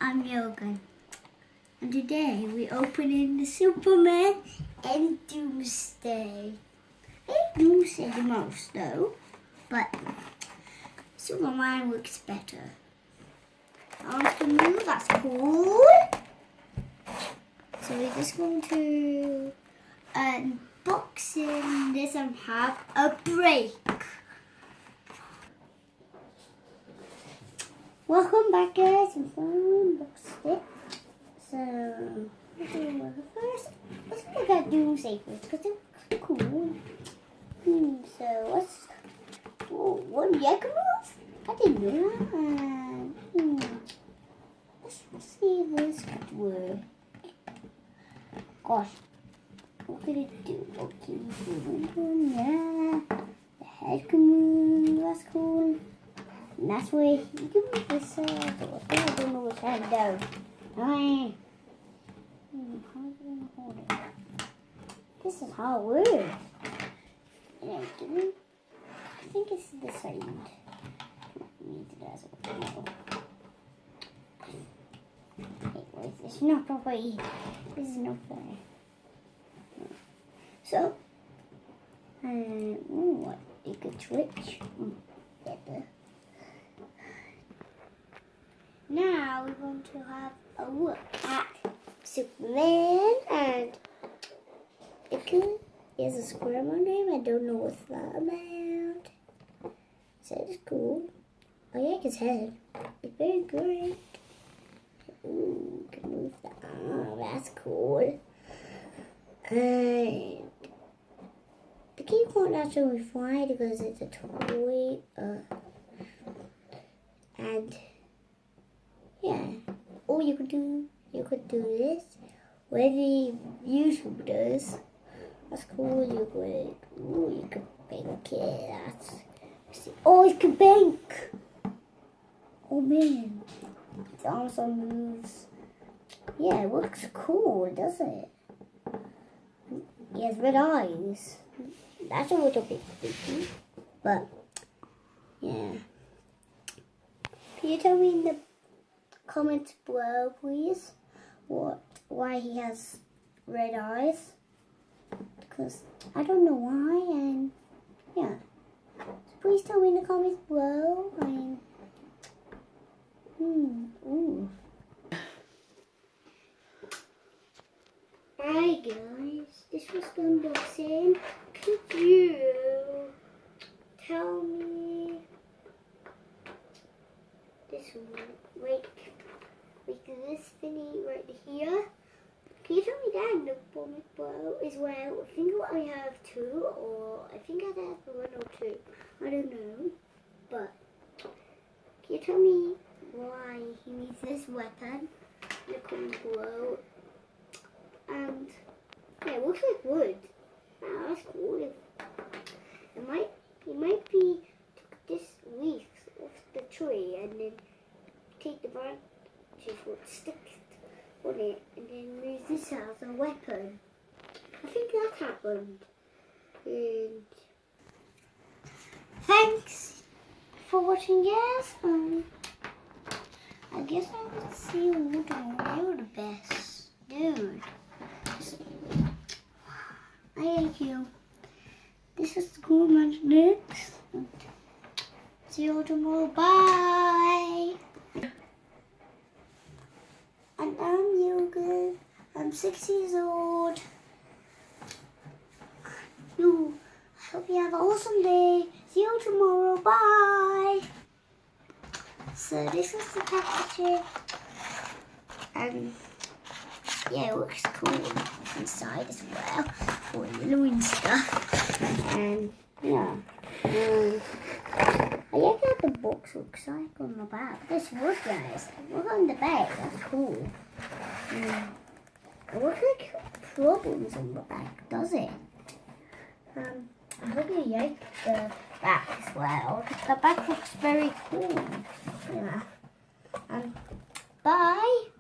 I'm Yogan, and today we're opening the Superman and Doomsday. I hate Doomsday the most though, but Superman works better. Arms can move, that's cool. So we're just going to unboxing this and have a break. Welcome back, guys. I'm going to unbox it. So, first, let's look at Doomsday first because it's cool. So, what's. Oh, what egg move? I didn't know that. Let's see if this could work. Gosh, what could it do? Okay, yeah. The head can move, that's cool. And that's where you can move this side. I don't know which hand down. How are you going to hold it? This is how it works. I think it's the side. Wait, it's not properly. This is not fair. So, what? You could switch. Better. Now we're going to have a look at Superman, and there's a square on him. I don't know what's that about. So it's cool. I like his head. It's very great. Ooh, can move that. Oh, that's cool. And the key won't actually fly because it's a toy. And yeah. Or you could do this. Where the YouTube does. That's cool. You could bank it. Oh, it can bank. Oh man. It also moves. Yeah, it looks cool, doesn't it? He has red eyes. That's a little bit creepy. But yeah. Can you tell me in the comments below, please, why he has red eyes? Because I don't know why, and yeah. So please tell me in the comments below. Ooh. Hi guys, this was the unboxing. Could you tell me this one? Like this thingy right here. Can you tell me that in the comments below as well? I think I have two, or I think I have one or two. I don't know. But can you tell me why he needs this weapon in the comments below? And yeah, it looks like wood. Wow, that's cool. It might be took this leaf off the tree and then take the branches what stick on it and then use this as a weapon. I think that happened. And thanks for watching, guys. I guess I would say you're the best, dude. I hate you. This is the cool Imaginext. See you tomorrow. Bye. And I'm Yoga. I'm 6 years old. I hope you have an awesome day. See you tomorrow. Bye. So this is the packaging. And yeah, it looks cool inside as well. For Halloween stuff. And yeah. I like how the box looks like on the back. This wood, guys. Look on the back. That's cool. It looks like problems on the back, does it? I hope you like the back as well. The back looks very cool. Yeah. Bye.